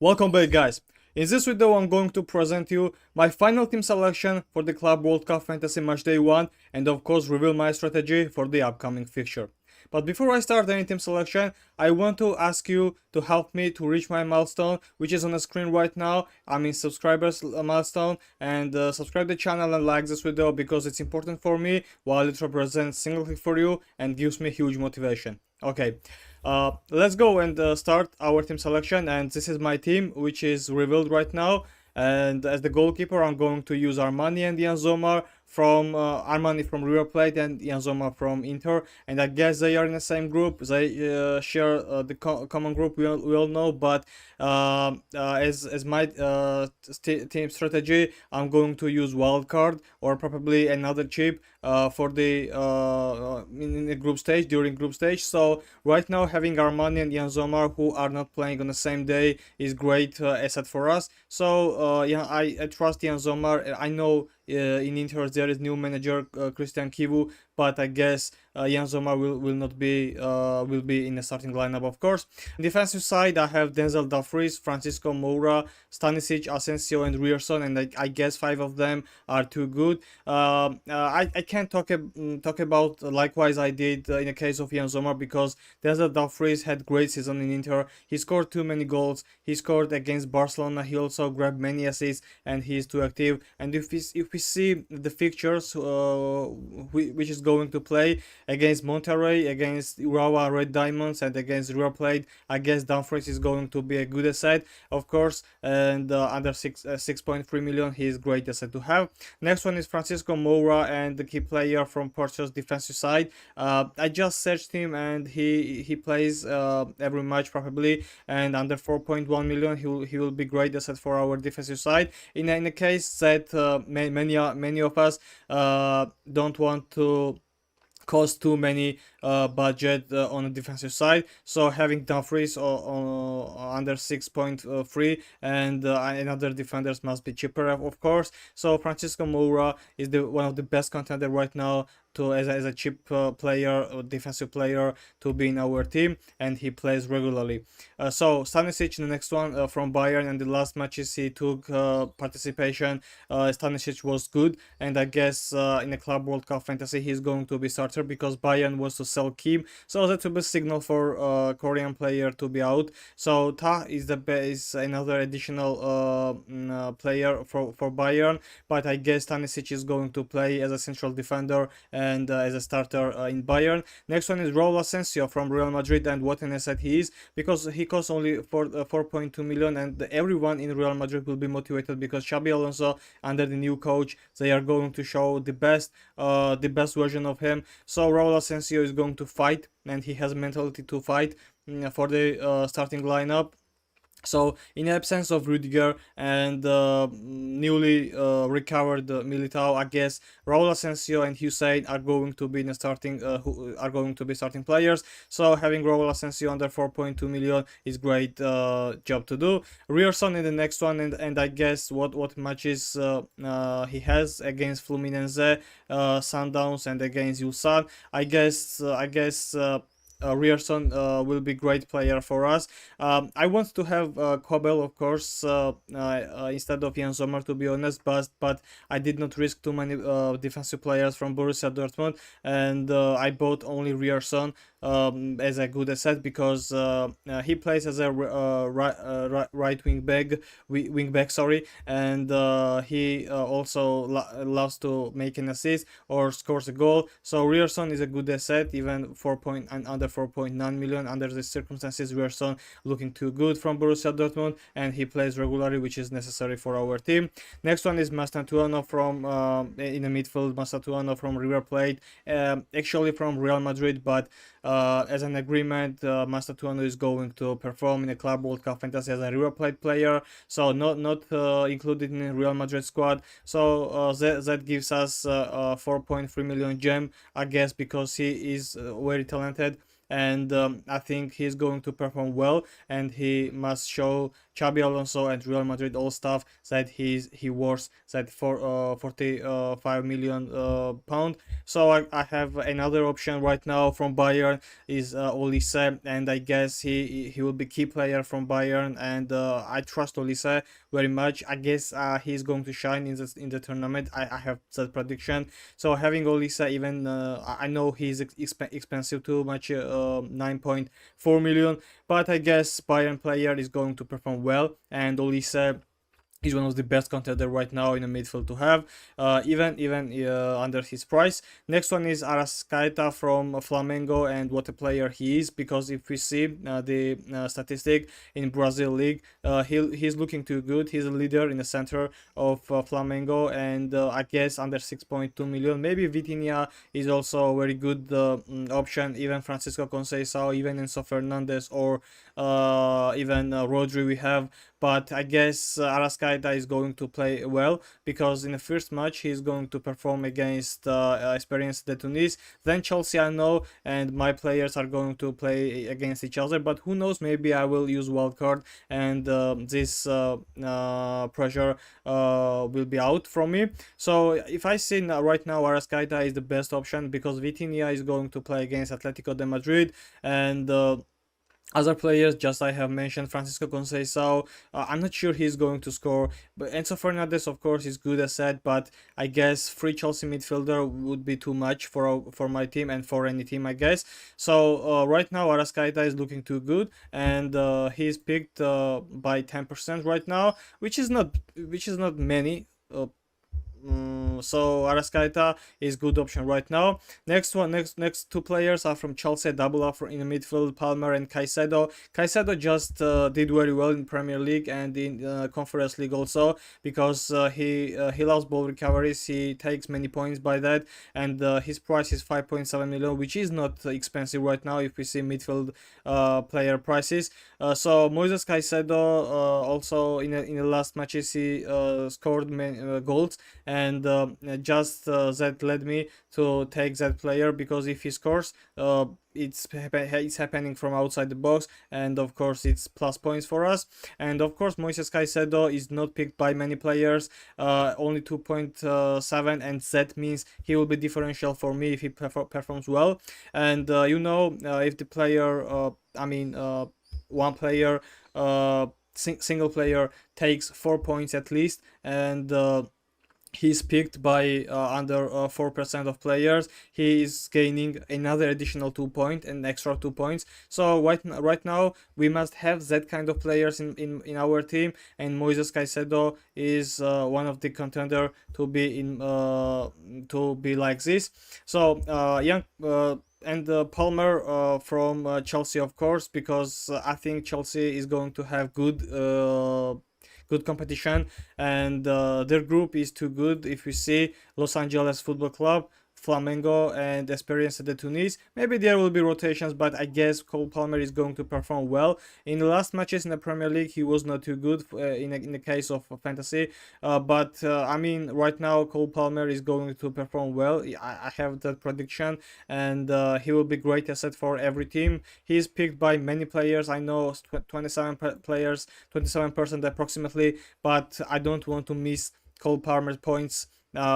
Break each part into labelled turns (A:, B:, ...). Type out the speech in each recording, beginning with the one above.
A: Welcome back, guys. In this video I'm going to present you my final team selection for the Club World Cup Fantasy Matchday 1 and of course reveal my strategy for the upcoming fixture. But before I start any team selection, I want to ask you to help me to reach my milestone, which is on the screen right now. I mean subscribers milestone, and subscribe the channel and like this video because it's important for me, while it represents single click for you and gives me huge motivation. Okay, let's go and start our team selection, and this is my team which is revealed right now. And as the goalkeeper I'm going to use Armani and Jan Sommer from Armani from River Plate and Jan Sommer from Inter, and I guess they are in the same group. They share the common group, we all know, but as my team strategy, I'm going to use wildcard or probably another chip for the in the group stage, during group stage. So right now having Armani and Jan Sommer, who are not playing on the same day, is great asset for us. So yeah, I trust Jan Sommer. I know in Inter there is new manager Christian Kivu, but I guess Jan Sommer will not be will be in the starting lineup, of course. On defensive side, I have Denzel Dumfries, Francisco Moura, Stanisic, Asensio, and Ryerson, and I guess 5 of them are too good. I can't talk about likewise I did in the case of Jan Sommer, because Denzel Dumfries had great season in Inter. He scored too many goals. He scored against Barcelona. He also grabbed many assists, and he is too active. And if we see the fixtures which is going to play against Monterrey, against Urawa Red Diamonds, and against River Plate, I guess Dumfries is going to be a good asset, of course, and under 6.3 million, he is great asset to have. Next one is Francisco Moura, and the key player from Porto's defensive side. I just searched him, and he plays every match probably, and under 4.1 million, he will be great asset for our defensive side. In a case that many of us don't want to cost too many budget on the defensive side, so having Dumfries under 6.3 and other defenders must be cheaper, of course. So Francisco Moura is one of the best contender right now to as a cheap player, defensive player, to be in our team, and he plays regularly. So Stanisic, the next one from Bayern, and the last matches he took participation, Stanisic was good, and I guess in the Club World Cup Fantasy he's going to be starter because Bayern was to sell Kim, so that will be a signal for Korean player to be out. So Ta is another additional player for Bayern, but I guess Stanisic is going to play as a central defender and as a starter in Bayern. Next one is Raul Asensio from Real Madrid, and what an asset he is, because he costs only 4.2 million, and everyone in Real Madrid will be motivated because Xabi Alonso, under the new coach, they are going to show the best version of him. So Raul Asensio is going to fight, and he has mentality to fight for the starting lineup. So in absence of Rudiger and newly recovered Militao, I guess Raul Asensio and Hussein are going to be in the starting who are going to be starting players. So having Raul Asensio under 4.2 million is great job to do. Ryerson in the next one, and I guess what matches he has against Fluminense, Sundowns, and against Ulsan. I guess Ryerson will be great player for us. I want to have Kobel, of course, instead of Jan Sommer, to be honest, but I did not risk too many defensive players from Borussia Dortmund, and I bought only Ryerson as a good asset because he plays as a right wing back, sorry, and he also loves to make an assist or scores a goal. So Ryerson is a good asset, even under 4.9 million. Under the circumstances, Ryerson looking too good from Borussia Dortmund, and he plays regularly, which is necessary for our team. Next one is Mastantuono from in the midfield, Mastantuono from River Plate, actually from Real Madrid, but as an agreement, Mastantuono is going to perform in the Club World Cup Fantasy as a River Plate player, so not included in the Real Madrid squad. So that gives us 4.3 million gem, I guess, because he is very talented. and I think he's going to perform well, and he must show Xabi Alonso and Real Madrid all staff that he worth that for 45 million pound. So I have another option right now from Bayern is Olise, and I guess he will be key player from Bayern, and I trust Olise very much. I guess he's going to shine in the tournament. I have that prediction. So having Olise, even I know he's expensive too much, 9.4 million, but I guess Bayern player is going to perform well, and Olise is one of the best contender right now in the midfield to have, even under his price. Next one is Arrascaeta from Flamengo, and what a player he is, because if we see the statistic in Brazil league, he's looking too good. He's a leader in the center of Flamengo, and I guess under 6.2 million. Maybe Vitinha is also a very good option, even Francisco Conceição, even Enzo Fernandez, or even Rodri we have. But I guess Arrascaeta is going to play well, because in the first match he's going to perform against Experience de Tunis. Then Chelsea, I know, and my players are going to play against each other. But who knows? Maybe I will use wildcard, and this pressure will be out from me. So if I see right now Arrascaeta is the best option, because Vitinha is going to play against Atletico de Madrid, and other players, just I have mentioned, Francisco Conceição, I'm not sure he's going to score. But Enzo Fernandez, of course, is good as said, but I guess free Chelsea midfielder would be too much for my team and for any team, I guess. So right now Arrascaeta is looking too good, and he's picked by 10% right now, which is not many. So Arrascaeta is good option right now. Next two players are from Chelsea, double up in the midfield, Palmer and Caicedo. Caicedo just did very well in Premier League and in Conference League also, because he loves ball recoveries. He takes many points by that, and his price is 5.7 million, which is not expensive right now if we see midfield player prices. So Moises Caicedo also in the last matches he scored goals, and just that led me to take that player, because if he scores, it's happening from outside the box, and of course it's plus points for us. And of course Moises Caicedo is not picked by many players, only 2.7, and that means he will be differential for me if he performs well. And if the player one player single player takes 4 points at least, and he's picked by under 4% of players, he is gaining another additional 2 points and extra 2 points. So right now we must have that kind of players in our team, and Moises Caicedo is one of the contender to be like this. So and Palmer from Chelsea, of course, because I think Chelsea is going to have good competition, and their group is too good. If we see Los Angeles Football Club, Flamengo, and Experience de Tunis, maybe there will be rotations, but I guess Cole Palmer is going to perform well. In the last matches in the Premier League, he was not too good in the case of fantasy, but right now Cole Palmer is going to perform well. I have that prediction, and he will be great asset for every team. He is picked by many players. I know 27 players, 27% approximately, but I don't want to miss Cole Palmer's points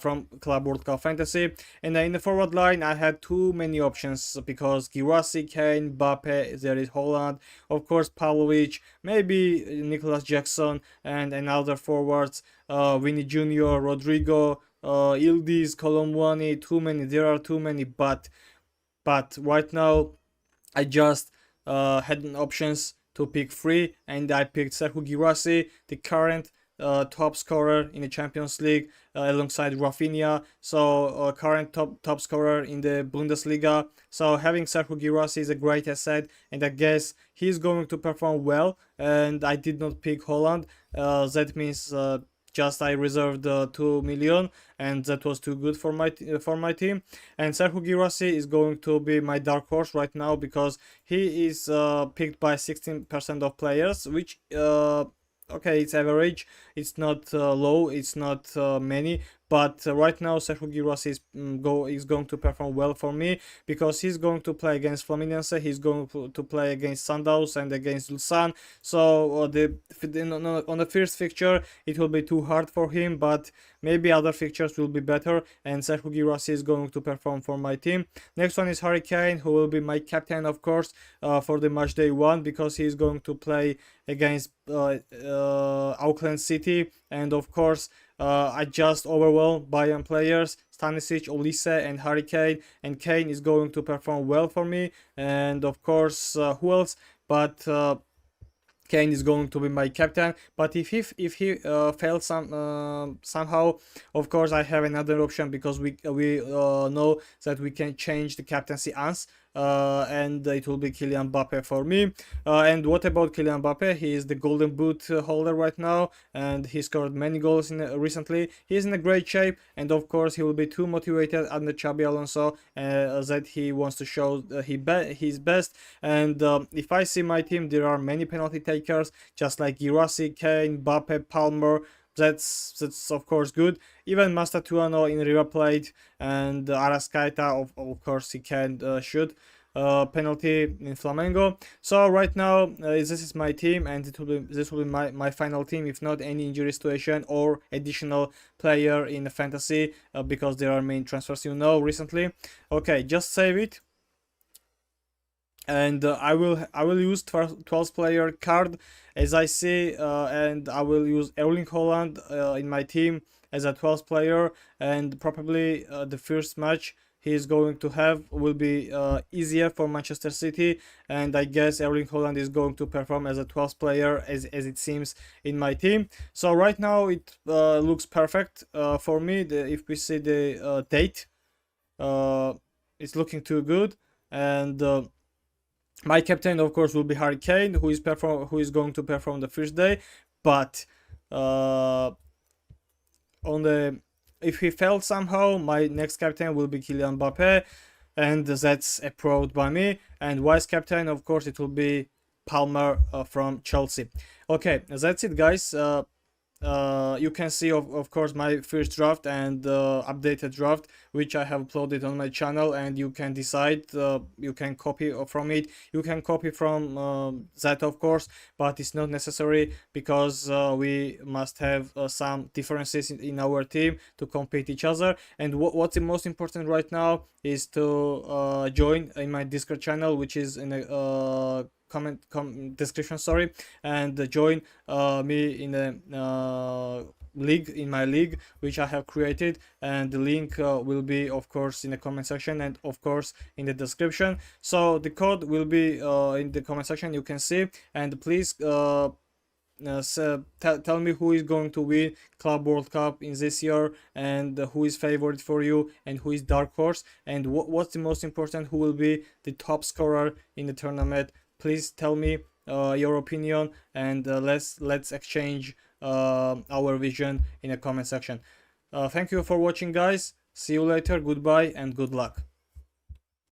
A: from Club World Cup Fantasy. And in the forward line, I had too many options, because Guirassy, Kane, Mbappe, there is Holland, of course Pavlovic, maybe Nicolas Jackson, and another forwards, Vinny Jr., Rodrigo, Yildiz, Colomwani. There are too many, but right now I just had options to pick 3, and I picked Serhou Guirassy, the current top scorer in the Champions League, alongside Rafinha, so current top scorer in the Bundesliga. So having Serhou Guirassy is a great asset, and I guess he's going to perform well. And I did not pick Holland, that means just I reserved 2 million, and that was too good for my team. And Serhou Guirassy is going to be my dark horse right now, because he is picked by 16% of players, which okay, it's average, it's not low, it's not many, but right now Sergio Girassi is going to perform well for me, because he's going to play against Fluminense, he's going to play against Sundowns and against Ulsan. So on the first fixture it will be too hard for him, but maybe other fixtures will be better, and Sergio Girassi is going to perform for my team. Next one is Harry Kane, who will be my captain, of course, for the match day 1, because he is going to play against Auckland City, and of course I just overwhelmed Bayern players, Stanisic, Olise and Harry Kane, and Kane is going to perform well for me. And of course who else but Kane is going to be my captain. But if he fails somehow, of course I have another option, because we know that we can change the captaincy ans, and it will be Kylian Mbappe for me. And what about Kylian Mbappe? He is the Golden Boot holder right now, and he scored many goals recently. He is in a great shape, and of course he will be too motivated under Xabi Alonso, that he wants to show his best. And if I see my team, there are many penalty takers, just like Girassi, Kane, Mbappe, Palmer. That's of course good. Even Mastatouano in River Plate, and Arrascaeta, of course he can shoot penalty in Flamengo. So right now this is my team, and this will be my final team, if not any injury situation or additional player in the fantasy, because there are main transfers recently. Okay, just save it. And I will use 12th player card as I see, and I will use Erling Haaland in my team as a 12th player, and probably the first match he is going to have will be easier for Manchester City, and I guess Erling Haaland is going to perform as a 12th player as it seems in my team. So right now it looks perfect for me. If we see the date, it's looking too good. And my captain, of course, will be Harry Kane, who is going to perform the first day. But if he fails somehow, my next captain will be Kylian Mbappe, and that's approved by me. And vice captain, of course, it will be Palmer from Chelsea. Okay, that's it, guys. You can see of course my first draft and updated draft, which I have uploaded on my channel, and you can decide, you can copy from it, you can copy from that, of course, but it's not necessary, because we must have some differences in our team to compete each other. And what's the most important right now is to join in my Discord channel, which is in a description, sorry, and join me in a league, in my league, which I have created, and the link will be of course in the comment section, and of course in the description. So the code will be in the comment section, you can see. And please tell me who is going to win Club World Cup in this year, and who is favorite for you, and who is dark horse, and what's the most important, who will be the top scorer in the tournament. Please tell me your opinion, and let's exchange our vision in the comment section. Thank you for watching, guys. See you later. Goodbye and good luck.